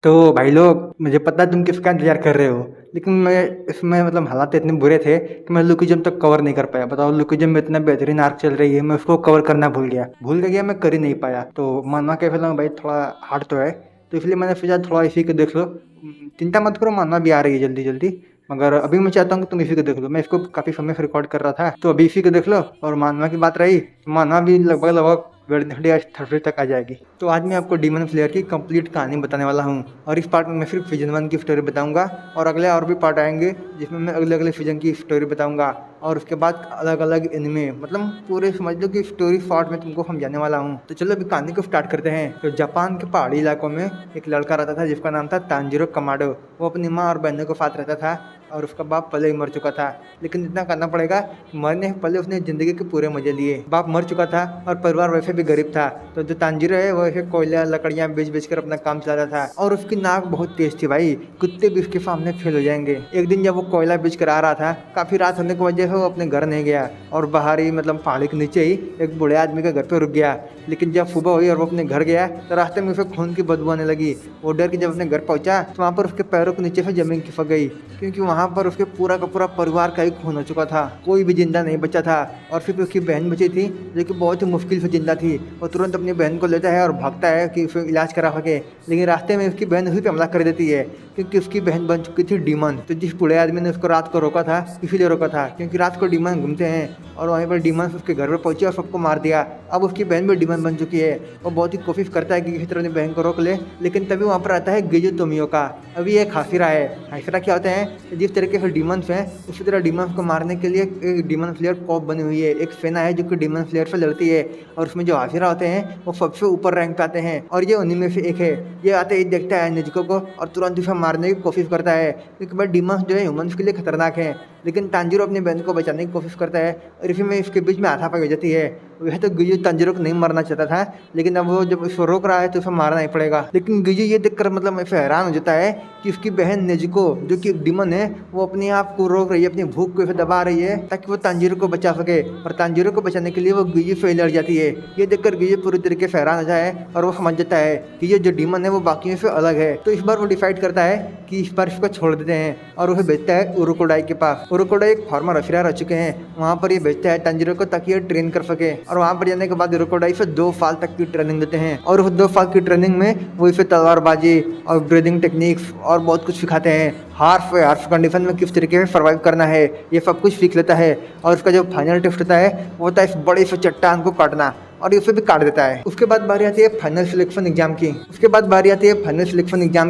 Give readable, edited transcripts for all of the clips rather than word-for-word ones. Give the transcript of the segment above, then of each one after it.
तो भाई लोग, मुझे पता है तुम किसका इंतजार कर रहे हो। लेकिन मैं इसमें हालात इतने बुरे थे कि मैं लुकिजम तक कवर नहीं कर पाया। बताओ, लुकिजम में इतना बेहतरीन आर्क चल रही है, मैं उसको कवर करना भूल गया, मैं कर ही नहीं पाया। तो मानवा के फिल्म भाई थोड़ा हार्ड तो है, तो इसलिए मैंने सोचा थोड़ा इसी को देख लो। चिंता मत करो, मानवा भी आ रही है जल्दी जल्दी। मगर अभी मैं चाहता हूँ कि तुम इसी को देख लो। मैं इसको काफी समय से रिकॉर्ड कर रहा था, तो अभी इसी को देख लो। और मानवा की बात रही, मानवा भी लगभग लगभग वेडनेसडे या थर्सडे तक आ जाएगी। तो आज मैं आपको डीमन फ्लेयर की कंप्लीट कहानी बताने वाला हूँ। और इस पार्ट में मैं सिर्फ सीजन 1 की स्टोरी बताऊंगा, और अगले और भी पार्ट आएंगे जिसमें मैं अगले अगले सीजन की स्टोरी बताऊंगा। और उसके बाद अलग अलग एनिमे, मतलब पूरे समझ लो कि स्टोरी शॉर्ट में तुमको समझाने वाला हूँ। तो चलो अभी कहानी को स्टार्ट करते हैं। तो जापान के पहाड़ी इलाकों में एक लड़का रहता था जिसका नाम था तांजिरो कमाडो। वो अपनी माँ और बहनों के साथ रहता था, और उसका बाप पहले ही मर चुका था। लेकिन इतना करना पड़ेगा, मरने से पहले उसने ज़िंदगी के पूरे मजे लिए। बाप मर चुका था और परिवार वैसे भी गरीब था, तो जो तांजिरो है वो ऐसे कोयला लकड़ियाँ बेच बेच कर अपना काम चलाता था। और उसकी नाक बहुत तेज थी भाई, कुत्ते भी उसके सामने फेल हो जाएंगे। एक दिन जब वो कोयला बेच कर आ रहा था, काफ़ी रात होने की वजह से वो अपने घर नहीं गया, और बाहर ही पहाड़ी के नीचे ही एक बूढ़े आदमी के घर पे रुक गया। लेकिन जब सुबह हुई और वो अपने घर गया, तो रास्ते में उसे खून की बदबू आने लगी। वो डर के जब अपने घर पहुंचा, तो वहाँ पर उसके पैरों के नीचे से जमीन खिसक गई, क्योंकि वहाँ पर उसके पूरा का पूरा परिवार का ही खून हो चुका था। कोई भी जिंदा नहीं बचा था। और फिर उसकी बहन बची थी, जो कि बहुत ही मुश्किल से जिंदा थी। वो तुरंत अपनी बहन को लेता है और भागता है कि उसे इलाज करा सके। लेकिन रास्ते में उसकी बहन उसी पे हमला कर देती है, क्योंकि उसकी बहन बन चुकी थी डीमन। तो जिस बूढ़े आदमी ने उसको रात को रोका था, इसीलिए रोका था क्योंकि रात को डीमन घूमते हैं। और वहीं पर डीमन उसके घर पर पहुंचे और सबको मार दिया। अब उसकी बहन भी डीमन बन चुकी है। वो बहुत ही कोशिश करता है कि किसी तरह अपनी बहन को रोक ले, लेकिन तभी वहाँ पर आता है गिजू तोमियो का। अभी एक हाशिरा है। हाशिरा क्या होते हैं, जिस तरीके से डीमंस हैं उसी तरह डीमंस को मारने के लिए एक डीमन फ्लेयर कॉप बनी हुई है, एक सेना है जो कि डीमन फ्लेयर से लड़ती है। और उसमें जो हाशिरा होते हैं वो सबसे ऊपर रैंक पे आते हैं, और ये उन्हीं में से एक है। ये आते ही देखता है निजुको को और तुरंत उसे मारने की कोशिश करता है, क्योंकि भाई डीमंस जो है ह्यूमंस के लिए खतरनाक है। लेकिन तांजिरो अपनी बहन को बचाने की कोशिश करता है, और इसी में इसके बीच में हाथापाई हो जाती है। वह तो गिजू तांजिरो को नहीं मारना चाहता था, लेकिन अब वो जब उसको रोक रहा है तो उसे मारना ही पड़ेगा। लेकिन गिजू ये देखकर ऐसे हैरान हो जाता है कि उसकी बहन नेजुको, जो कि एक डीमन है, वो अपने आप को रोक रही है, अपनी भूख को दबा रही है ताकि वो तांजिरो को बचा सके। और तांजिरो को बचाने के लिए वो गिजू से लड़ जाती है। ये देखकर गिजू पूरी तरीके से हैरान हो जाए, और वो समझ जाता है कि ये जो डीमन है वो बाकी से अलग है। तो इस बार वो डिसाइड करता है कि इस बार इसको छोड़ देते हैं, और उसे भेजता है उरुकोडाई के पास। उरुकोडाई एक फार्मर अफियर रह चुके हैं, वहाँ पर ये भेजता है तांजिरो को ताकि ये ट्रेन कर सके। और वहाँ पर जाने के बाद उरुकोडाई से 2 साल तक की ट्रेनिंग देते हैं, और उस 2 साल की ट्रेनिंग में वो इसे तलवारबाजी और ब्रीदिंग टेक्निक्स और बहुत कुछ सिखाते हैं। हार्श कंडीशन में किस तरीके से सर्वाइव करना है, ये सब कुछ सीख लेता है। और उसका जो फाइनल टेस्ट होता है वो होता है इस बड़े से चट्टान को काटना, और उसे भी काट देता है। उसके बाद बारी आती है फाइनल सिलेक्शन एग्जाम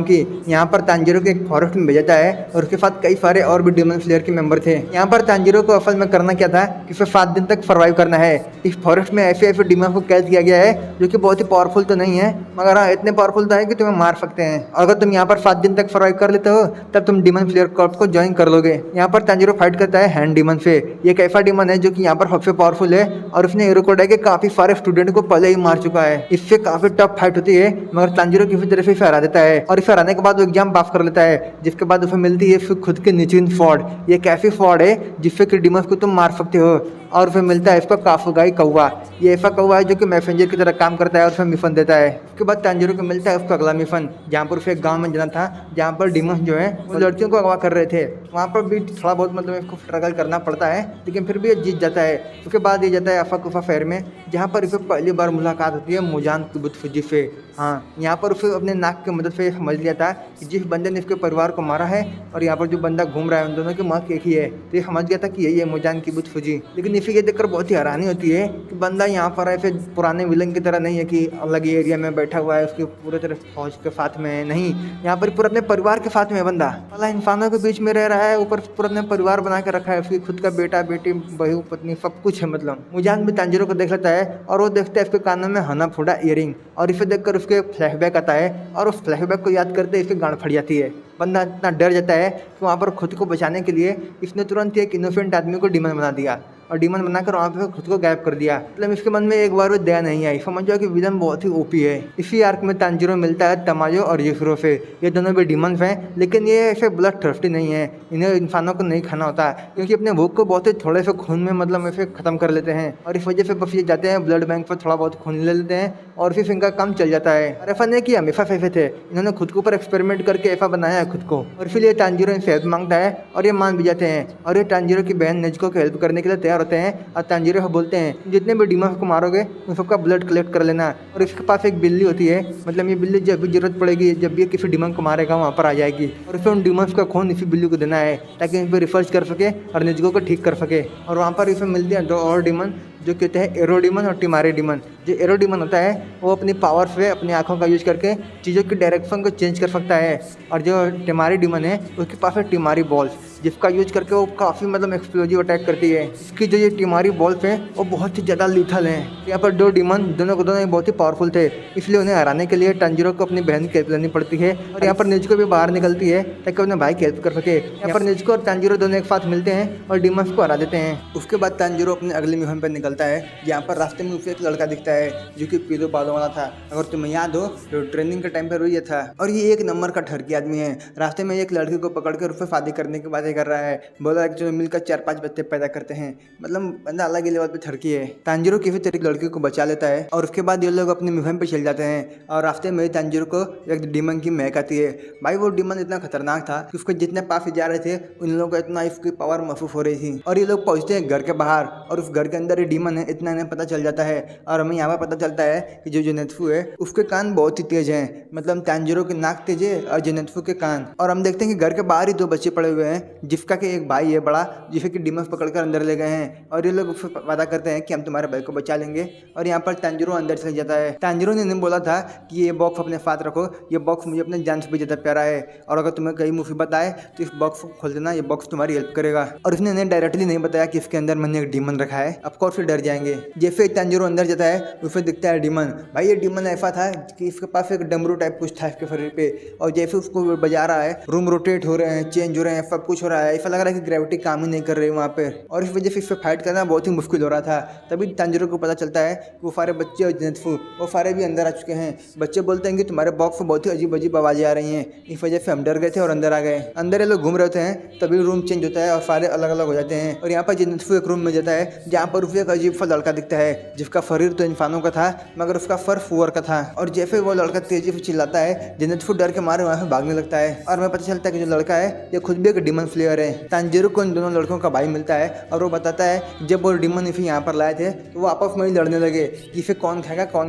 की। यहाँ पर तांजिरो को एक फॉरेस्ट में भेजा है, और उसके साथ कई सारे और भी डीमन स्लेयर के मेंबर थे। यहाँ पर तांजिरो को असल में करना क्या था कि उसे 7 दिन तक सर्वाइव करना है। इस फॉरेस्ट में ऐसे ऐसे डीमन को कैद किया गया है जो कि बहुत ही पावरफुल तो नहीं है, मगर हाँ इतने पावरफुल तो है कि तुम्हें मार सकते हैं। अगर तुम यहाँ पर 7 दिन तक सर्वाइव कर लेते हो, तब तुम डीमन फ्लेयर कॉर्प को ज्वाइन कर लोगे। यहाँ पर तांजिरो फाइट करता है हैंड डीमन से। ये एक ऐसा डीमन है जो कि यहाँ पर सबसे पावरफुल है, और उसने उरुकोडाई के काफी सारे स्टूडेंट को पहले ही मार चुका है। इससे काफी टफ फाइट होती है, मगर तांजिरो किसी तरह से हरा देता है, और इसे हराने के बाद वो एग्जाम पास कर लेता है, जिसके बाद उसे मिलती है फिर खुद की निचिन फॉर्ड। ये एक ऐसी फॉर्ड है जिससे कि डीमंस को तुम मार सकते हो। और फिर मिलता है इसको काफुगाई कौवा। ये ऐसा कौवा है जो कि मैसेंजर की तरह काम करता है और फिर मिशन देता है। उसके बाद तांजिरो को मिलता है उसका अगला मिशन, जहाँ पर उसे एक गाँव में जाना था, जहाँ पर डीमंस जो है वो लड़कियों को अगवा कर रहे थे। वहाँ पर भी थोड़ा बहुत इसको स्ट्रगल करना पड़ता है, लेकिन फिर भी ये जीत जाता है। उसके बाद ये जाता है अफाकुफा फेयर में, जहाँ पर इसे पहली बार मुलाकात होती है मुजान किबुत्सुजी से। हाँ, यहाँ पर उसे अपने नाक की मदद से समझ लिया था कि जिस बंदे ने इसके परिवार को मारा है और यहाँ पर जो बंदा घूम रहा है उन दोनों की माँ एक ही है, तो ये समझ गया था कि यही है मुजान किबुत्सुजी। लेकिन इसी के देखकर बहुत ही हैरानी होती है कि बंदा यहाँ पर ऐसे पुराने विलन की तरह नहीं है कि अलग ही एरिया में बैठा हुआ है, उसके पूरे तरह फौज के साथ में नहीं, यहाँ पर पूरा अपने परिवार के साथ में बंदा वाला इंसानों के बीच में रह रहा है। ऊपर पूरा अपने परिवार बना के रखा है, उसकी खुद का बेटा बेटी बहू पत्नी सब कुछ है। मुजान भी तांजिरो को देख लेता है, और वो देखता है इसके कानों में हना फूडा इयरिंग, और इसे देखकर उसके फ्लैशबैक आता है, और उस फ्लैशबैक को याद करते इसकी गांड फट जाती है। बंदा इतना डर जाता है कि वहाँ पर खुद को बचाने के लिए इसने तुरंत एक इनोसेंट आदमी को डीमन बना दिया और डीमन बनाकर वहाँ पे खुद को गायब कर दिया। मतलब इसके मन में एक बार भी दया नहीं आई। समझ जाओ कि विलन बहुत ही ओपी है। इसी आर्क में तांजीरो मिलता है तमाजो और यूसुरो से। ये दोनों भी डीमंस हैं, लेकिन ये ऐसे ब्लड थर्स्टी नहीं है। इन्हें इंसानों को नहीं खाना होता क्योंकि अपने भूख को बहुत ही थोड़े से खून में मतलब ऐसे खत्म कर लेते हैं और इस वजह से बस ये जाते हैं ब्लड बैंक पर थोड़ा बहुत खून ले लेते हैं और फिर इनका काम चल जाता है। और ऐसा नहीं कि हमेशा ऐसे थे, इन्होंने खुद के ऊपर एक्सपेरिमेंट करके ऐसा बनाया है खुद को और इसलिए तांजीरो इनसे हेल्प मांगता है और ये मान भी जाते हैं और ये तांजीरो की बहन नेजुको को हेल्प करने के लिए तैयार होते हैं और तांजीरो को बोलते हैं जितने भी डीमंस को मारोगे उन सबका ब्लड कलेक्ट कर लेना। और इसके पास एक बिल्ली होती है, मतलब ये बिल्ली जब भी जरूरत पड़ेगी, जब भी किसी डीमन को मारेगा वहाँ पर आ जाएगी और फिर उन डीमंस का खून इसी बिल्ली को देना है ताकि इन पर रिसर्च कर सके और नेजुको को ठीक कर सके। और वहाँ पर इसे मिलते हैं दो और डीमन जो कहते हैं एरो डीमन और टिमारी डीमन। जो एरो डीमन होता है वो अपनी पावर से अपनी आंखों का यूज करके चीज़ों की डायरेक्शन को चेंज कर सकता है और जो टिमारी डीमन है उसके पास है टिमारी बॉल्स जिसका यूज करके वो काफ़ी मतलब एक्सप्लोजिव अटैक करती है। इसकी जो ये टिमारी बॉल्स हैं वो बहुत ही ज़्यादा लीथल हैं। यहाँ पर दो डीमन दोनों को दोनों बहुत ही पावरफुल थे, इसलिए उन्हें हराने के लिए तांजीरो को अपनी बहन की हेल्प लेनी पड़ती है और यहाँ पर नेजुको भी बाहर निकलती है ताकि अपने भाई की हेल्प कर सके। यहाँ पर नेजुको और तांजीरो दोनों एक साथ मिलते हैं और डीमंस को हरा देते हैं। उसके बाद तांजीरो अपने अगले मिशन पर निकलता है। यहाँ पर रास्ते में उसे एक लड़का दिखता है जो कि पीलो बालों वाला था। अगर तुम्हें याद हो तो ट्रेनिंग के टाइम पर ये था और ये एक नंबर का ठरकी आदमी है। रास्ते में एक लड़की को पकड़ कर उससे शादी करने की बातें कर रहा है। बोला जो मिलकर 4-5 बच्चे पैदा करते हैं। मतलब बंदा अलग ही लेवल पे ठरकी है। तांजीरो किसी तरीके लड़की को बचा लेता है और उसके बाद ये लोग अपनी मिशन पे चल जाते हैं और रास्ते में तांजीरो को एक डीमन की महक आती है। भाई वो डीमन इतना खतरनाक था कि उसके जितने पास जा रहे थे उन लोगों को इतना इसकी पावर महसूस हो रही थी। और ये लोग पहुंचते हैं घर के बाहर और उस घर के अंदर ही डीमन है इतना इन्हें पता चल जाता है। और हमें यहाँ पर पता चलता है कि जो जेनेत्सु है उसके कान बहुत ही तेज हैं। मतलब तांजीरो के नाक तेज है और जेनेत्सु के कान। और हम देखते हैं कि घर के बाहर ही 2 बच्चे पड़े हुए हैं जिसका कि एक भाई है बड़ा, जिसे कि डीमंस पकड़कर अंदर ले गए हैं और ये लोग वादा करते हैं कि हम तुम्हारे भाई को बचा लेंगे। और यहाँ पर तांजीरो अंदर चले जाता है। तांजीरो ने इन्हें बोला था कि ये बॉक्स अपने साथ रखो, ये बॉक्स मुझे अपने जान से भी ज़्यादा प्यारा है और अगर तुम्हें कहीं मुसीबत आए तो इस बॉक्स को खोल देना, ये बॉक्स तुम्हारी हेल्प करेगा। और उसने इन्हें डायरेक्टली नहीं बताया कि इसके अंदर मैंने एक डीमन रखा है। ऑफकोर्स फिर डर जाएंगे। जैसे तांजीरो अंदर जाता है उसे दिखता है डीमन। भाई ये डीमन ऐसा था कि इसके पास एक डमरू टाइप कुछ था इसके शरीर पे और जैसे उसको बजा रहा है रूम रोटेट हो रहे हैं, चेंज हो रहे हैं, सब कुछ हो रहा है। ऐसा लग रहा है कि ग्रेविटी काम ही नहीं कर रही वहाँ पे और इस वजह से इससे फाइट करना बहुत ही मुश्किल हो रहा था। तभी तांजीरो को पता चलता है कि वो सारे बच्चे और जेनेत्सु वो सारे भी अंदर आ चुके हैं। बच्चे बोलते हैं कि तुम्हारे बॉक्स में बहुत ही अजीब अजीब आवाज़ें आ रही हैं, इस वजह से हम डर गए थे और अंदर आ गए। अंदर ये लोग घूम रहे होते हैं तभी रूम चेंज होता है और सारे अलग अलग हो जाते हैं। और यहाँ पर जेनेत्सु एक रूम में जाता है जहाँ पर उसे एक अजीब सा लड़का दिखता है जिसका शरीर तो इंसानों का था मगर उसका फर सुअर का था। और जैसे वो लड़का तेजी से चिल्लाता है जेनेत्सु डर के मारे वहाँ से भागने लगता है और हमें पता चलता है कि जो लड़का है ये खुद भी एक डीमन स्लेयर है। तांजीरो को इन दोनों लड़कों का भाई मिलता है और वो बताता है जब वो डीमन इसे यहाँ पर लाए थे तो वो आपस में ही लड़ने लगे कि इसे कौन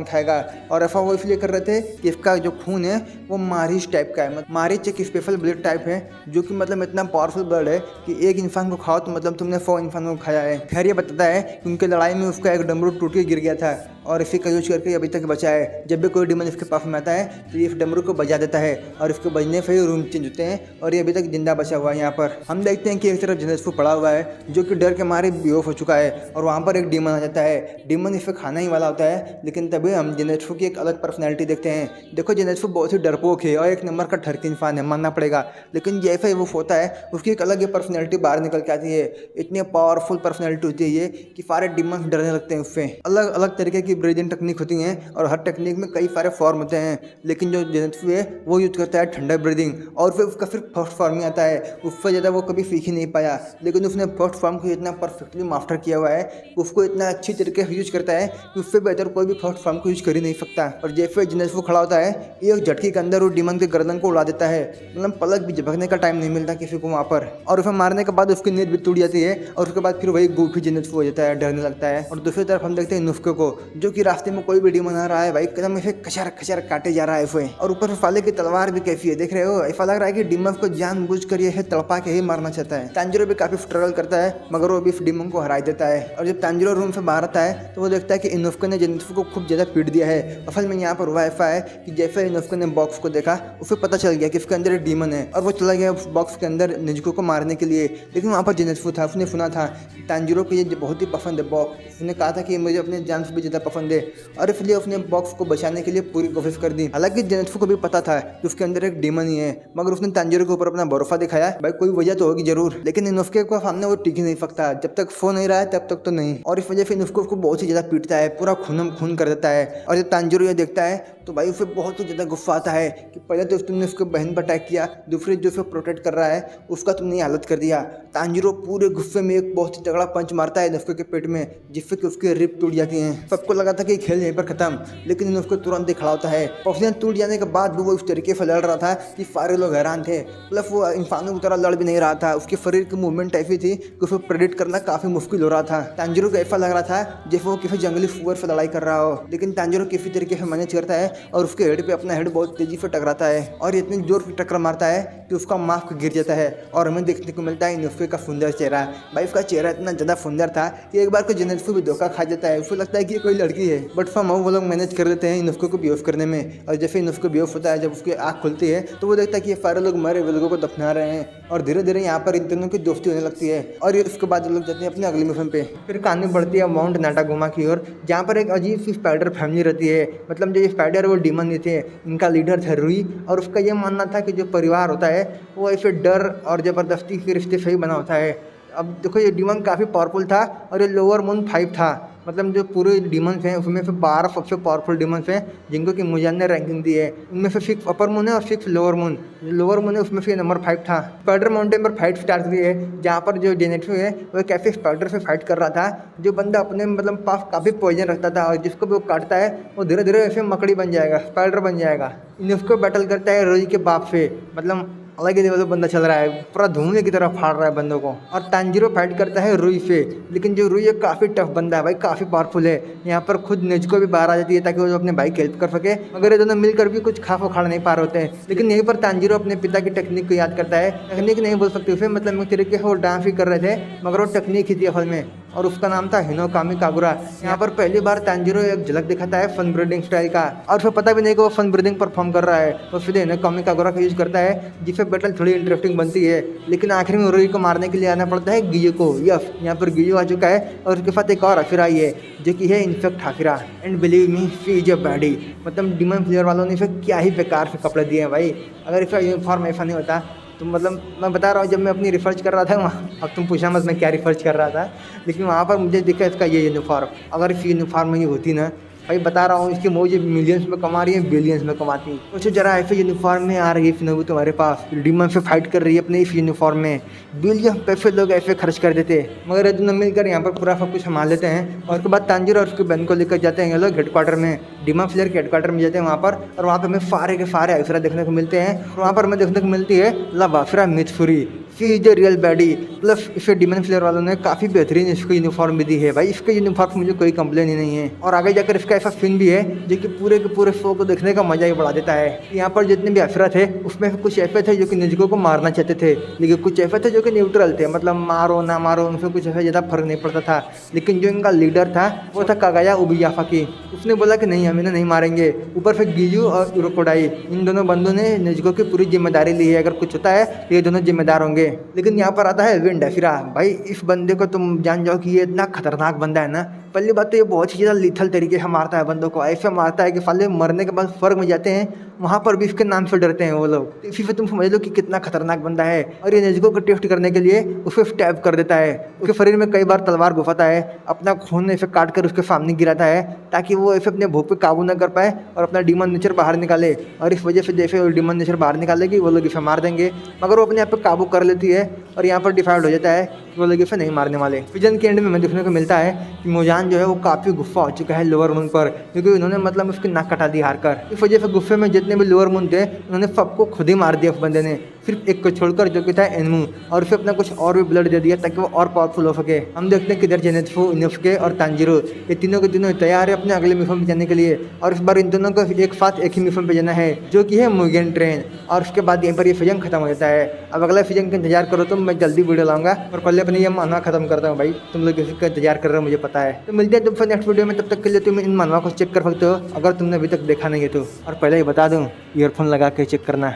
खाएगा। और ऐसा वो इसलिए कर रहे थे कि इसका जो खून है वो मारिच टाइप का है। मतलब मारिच एक स्पेशल ब्लड टाइप है जो कि मतलब इतना पावरफुल ब्लड है कि एक इंसान को खाओ तो मतलब तुमने 100 इंसानों को खाया है। खैर ये बताता है कि उनकी लड़ाई में उसका एक डमरू टूट के गिर गया था और इसी का यूज करके अभी तक बचा है। जब भी कोई डीमन इसके पास में आता है तो ये इस डमरू को बजा देता है और इसको बजने से ही रूम चेंज होते हैं और ये अभी तक जिंदा बचा हुआ है। यहाँ पर हम देखते हैं कि एक तरफ जेनेत्सु पड़ा हुआ है जो कि डर के मारे बेहोश हो चुका है और वहाँ पर एक डीमन आ जाता है। डीमन इसे खाना ही वाला होता है लेकिन तभी हम जेनेत्सु की एक अलग पर्सनैलिटी देखते हैं। देखो जेनेत्सु बहुत ही डरपोक है और एक नंबर का ठरकी इंसान है, मानना पड़ेगा। लेकिन जैसे ही वो होता है उसकी एक अलग ही पर्सनैलिटी बाहर निकल के आती है। इतनी पावरफुल पर्सनैलिटी होती है ये कि सारे डीमन डरने लगते हैं उससे। अलग अलग तरीके की ब्रीदिंग टेक्निक होती हैं और हर टेक्निक में कई सारे फॉर्म होते हैं। लेकिन जो जेनेत्सु है वो यूज करता है ठंडा ब्रीदिंग और फिर उसका सिर्फ फर्स्ट फॉर्म ही आता है। उससे ज़्यादा वो कभी सीख ही नहीं पाया लेकिन उसने फर्स्ट फॉर्म को इतना परफेक्टली मास्टर किया हुआ है उसको इतना अच्छी तरीके से यूज करता है कि उससे बेहतर कोई भी फर्स्ट फॉर्म को यूज कर ही नहीं सकता। और जैसे जेनेत्सु खड़ा होता है एक झटके के अंदर वो डीमन के गर्दन को उड़ा देता है। मतलब पलक भी झपकने का टाइम नहीं मिलता किसी को वहाँ पर। और उसे मारने के बाद उसकी नींद भी टूट जाती है और उसके बाद फिर वही गोफी जेनेत्सु हो जाता है, डरने लगता है। और दूसरी तरफ हम देखते हैं नुस्खे को जो कि रास्ते में कोई भी डीमन आ रहा है भाई कदम इसे खचर खचर काटे जा रहा है इसे। और ऊपर से फाले की तलवार भी कैसी है देख रहे हो। ऐसा लग रहा है कि डीमन को जानबूझ कर ये तड़पा के ही मारना चाहता है। तांजीरो भी काफी स्ट्रगल करता है मगर वो भी इस डीमन को हरा देता है। और जब तांजीरो रूम से बाहर आता है तो वो देखता है कि इनुफुके ने जेनेत्सु को खूब ज्यादा पीट दिया है। असल में यहाँ पर हुआ ऐसा है कि जैसे इनुफुके ने बॉक्स को देखा उसे पता चल गया कि इसके अंदर एक डीमन है और वो चला गया उस बॉक्स के अंदर नेजुको को मारने के लिए। लेकिन वहाँ पर जेनेत्सु था, उसने सुना था तांजीरो को ये बहुत ही पसंद है बॉक्स। उसने कहा था कि मुझे अपने जान से भी ज़्यादा कफन दे, और इसलिए उसने बॉक्स को बचाने के लिए पूरी कोशिश कर दी। हालांकि जेनेत्सु को भी पता था कि उसके अंदर एक डीमन ही है, मगर उसने तांजीरो के ऊपर अपना भरोसा दिखाया। भाई कोई वजह तो होगी जरूर, लेकिन इनोसुके को सामने वो टिक ही नहीं सकता। जब तक फोन नहीं रहा है तब तक तो नहीं, और इस वजह से इनोसुके उसको बहुत ही ज्यादा पीटता है, पूरा खूनम खून कर देता है। और जब तांजीरो ये देखता है तो भाई उसे बहुत ही ज्यादा गुस्सा आता है कि पहले तो तुमने उसके बहन पर अटैक किया, दूसरे जो उसे प्रोटेक्ट कर रहा है उसका तुमने ये हालत कर दिया। तांजीरो पूरे गुस्से में एक बहुत ही तगड़ा पंच मारता है इनोसुके के पेट में, जिससे कि उसकी रिब टूट जाती हैं। सबको लगा था कि खेल यहीं पर खत्म, लेकिन इनोसुके तुरंत ही खड़ा होता है। ऑक्सीजन टूट जाने के बाद भी वो इस तरीके से लड़ रहा था कि सारे लोग हैरान थे। प्लस वो इंसानों की तरह लड़ भी नहीं रहा था, उसके शरीर की मूवमेंट ऐसी थी कि उसे प्रेडिक्ट करना काफी मुश्किल हो रहा था। तांजीरो को ऐसा लग रहा था जैसे वो किसी जंगली सुअर से लड़ाई कर रहा हो, लेकिन तांजीरो किसी तरीके से मैनेज करता है और उसके हेड पे अपना हेड बहुत तेजी से टकराता है, और इतनी जोर की टक्कर मारता है कि उसका मास्क गिर जाता है। और हमें देखने को मिलता है इनोसुके का सुंदर चेहरा। भाई उसका चेहरा इतना ज्यादा सुंदर था कि एक बार को जेनेत्सु भी धोखा खा जाता है, उसको लगता है कि कोई लड़की है, बट वो लोग मैनेज कर लेते हैं इनोसुके को बेहोश करने में। और जैसे इनोसुके बेहोश होता है, जब उसकी आँख खुलती है तो वो देखता है कि ये सारे लोग मरे हुए लोगों को दफना रहे हैं, और धीरे धीरे यहाँ पर इन दोनों की दोस्ती होने लगती है। और ये उसके बाद लोग जाते हैं अपने अगले मिशन पे। फिर कहानी बढ़ती है माउंट नाटागोमा की ओर, जहाँ पर एक अजीब सी स्पाइडर फैमिली रहती है। मतलब जो ये स्पाइडर वो डीमन नहीं थे, इनका लीडर था रुई, और उसका ये मानना था कि जो परिवार होता है वो ऐसे डर और ज़बरदस्ती के रिश्ते से ही बना होता है। अब देखो ये डीमन काफ़ी पावरफुल था, और ये लोअर मून 5 था। मतलब जो पूरे डीमंस हैं उसमें से 12 सबसे पावरफुल डीमंस हैं जिनको कि मुजान ने रैंकिंग दी है। उनमें से 6 अपर मून है और 6 लोअर मून। जो लोअर मून है उसमें से नंबर 5 था। स्पाइडर माउंटेन पर फाइट स्टार्ट हुई है, जहाँ पर जो जेनेत्सु है वो एक ऐसे स्पाइडर से फाइट कर रहा था जो बंदा अपने मतलब पास काफ़ी पॉइजन रखता था, और जिसको भी वो काटता है वो धीरे धीरे ऐसे मकड़ी बन जाएगा, स्पाइडर बन जाएगा। इनोसुके बैटल करता है रुई के बाप से, मतलब अलग ही लेवल बंदा चल रहा है, पूरा धुएं की तरह फाड़ रहा है बंदों को। और तांजीरो फाइट करता है रुई से, लेकिन जो रुई एक काफ़ी टफ बंदा है भाई, काफ़ी पावरफुल है। यहाँ पर खुद नेजुको भी बाहर आ जाती है ताकि वो अपने भाई की हेल्प कर सके, मगर ये दोनों मिलकर भी कुछ खास उखाड़ नहीं पा रहे होते हैं। लेकिन यहीं पर तांजीरो अपने पिता की टेक्निक को याद करता है। टेक्निक नहीं बोल सकते उसे, मतलब एक तरीके से वो डांस ही कर रहे थे, मगर वो टेक्निक ही थी असल में, और उसका नाम था हिनोकामी कागुरा। यहाँ पर पहली बार तांजीरो एक झलक दिखाता है फन ब्रीडिंग स्टाइल का, और उसे पता भी नहीं कि वो फन ब्रीडिंग परफॉर्म कर रहा है। वो सीधे हिनोकामी कागुरा का यूज करता है, जिससे बैटल थोड़ी इंटरेस्टिंग बनती है। लेकिन आखिर में रुई को मारने के लिए आना पड़ता है गियो को। यस, यहाँ पर गियो आ चुका है, और उसके साथ एक और अफिरा आई है जो कि है in fact Hashira. And believe me she is a baddie. मतलब डीमन फ्लेयर वालों ने इसे क्या ही बेकार से कपड़े दिए हैं भाई। अगर इसका यूनिफॉर्म ऐसा नहीं होता तो मतलब मैं बता रहा हूँ, जब मैं अपनी रिसर्च कर रहा था वहाँ, अब तुम पूछा मत मैं क्या रिसर्च कर रहा था, लेकिन वहाँ पर मुझे दिखा इसका ये यूनिफॉर्म। अगर इस यूनिफॉर्म में ये होती ना भाई, बता रहा हूँ इसकी मौज मिलियंस में कमा रही है, बिलियंस में कमाती है। सोचो जरा, ऐसे यूनिफॉर्म में आ रही है फिनोबु तुम्हारे पास, डीमन से फाइट कर रही है अपने इस यूनिफॉर्म में, बिलियन पैसे लोग ऐसे खर्च कर देते, मगर ये दोनों मिलकर यहाँ पर पूरा सब कुछ संभाल लेते हैं। और उसके बाद तांजीरो और उसकी बहन को लेकर जाते हैं ये लोग हेडक्वार्टर में, डीमन फ्लेयर के हेडक्वार्टर में जाते हैं वहाँ पर, और वहाँ पर हमें सारे के सारे अफिरा देखने को मिलते हैं। और वहाँ पर हमें देखने को मिलती है love Hashira Mitsuri, she is the real baddie. Plus इसे डीमन फ्लेयर वालों ने काफ़ी बेहतरीन इसको यूनिफॉर्म भी दी है भाई, इसके यूनिफॉर्म मुझे कोई कंप्लेन ही नहीं है। और आगे जाकर इसका ऐसा सीन भी है जो कि पूरे के पूरे शो को देखने का मजा ही बढ़ा देता है। यहाँ पर जितने भी अफिरा थे उसमें कुछ ऐसे थे जो कि नेजुको को मारना चाहते थे, लेकिन कुछ ऐसे थे जो कि न्यूट्रल थे, मतलब मारो ना मारो उनसे कुछ ऐसा ज़्यादा फर्क नहीं पड़ता था। लेकिन जो इनका लीडर था वो था कागाया उबियाफाकी, उसने बोला कि नहीं हम इन्हें नहीं मारेंगे। ऊपर से गियू और उरोकोडाई, इन दोनों बंदों ने नेजुको की पूरी जिम्मेदारी ली है, अगर कुछ होता है तो ये दोनों जिम्मेदार होंगे। लेकिन यहाँ पर आता है विंड अफिरा। भाई इस बंदे को तुम जान जाओ कि ये इतना खतरनाक बंदा है ना। पहली बात तो ये बहुत ही ज़्यादा लीथल तरीके से मारता है बंदों को, ऐसे मारता है कि साले मरने के बाद स्वर्ग में जाते हैं, वहाँ पर भी इसके नाम से डरते हैं वो लोग। इसी से तुम समझ लो कि कितना खतरनाक बंदा है। और ये नेजुको को टेस्ट करने के लिए उसे स्टैब कर देता है, उसके शरीर में कई बार तलवार घुसाता है, अपना खून ऐसे काट कर उसके सामने गिराता है ताकि वो ऐसे अपने भूख पे काबू न कर पाए और अपना डीमन नेचर बाहर निकाले। और इस वजह से जैसे वो डीमन नेचर बाहर निकालेगी वो लोग इसे मार देंगे, मगर वो अपने आप पे काबू कर लेती है और यहाँ पर डिसाइड हो जाता है कि वो लोग इसे नहीं मारने वाले। सीजन के एंड में हमें देखने को मिलता है कि मुजान जो है वो काफ़ी गुस्सा हो चुका है लोअर मून पर, क्योंकि उन्होंने मतलब उसकी नाक कटा दी हार कर। इस वजह से गुस्से में जितने भी लोअर मून थे उन्होंने सबको खुद ही मार दिया उस बंदे ने, सिर्फ एक को छोड़कर जो कि था एनमू, और उसे अपना कुछ और भी ब्लड दे दिया ताकि वो और पावरफुल हो सके। हम देखते हैं किधर जेनेत्सु, इनोसुके और तांजीरो ये तीनों के तीनों तैयार है अपने अगले मिशन पे जाने के लिए, और इस बार इन दोनों को एक साथ एक ही मिशन पे जाना है जो कि है मुगेन ट्रेन। और उसके बाद यहीं पर ये सीजन खत्म हो जाता है। अब अगला सीजन का इंतजार करो, तो मैं जल्दी वीडियो लाऊंगा, और पहले अपनी ये मानवा खत्म करता हूँ भाई, तुम लोग इसका इंतजार कर रहे हो मुझे पता है। तो मिलते हैं तुमसे नेक्स्ट वीडियो में, तब तक के लिए तुम इन मानवा को चेक कर सकते हो अगर तुमने अभी तक देखा नहीं है तो। और पहले ही बता दूँ ईयरफोन लगा के चेक करना।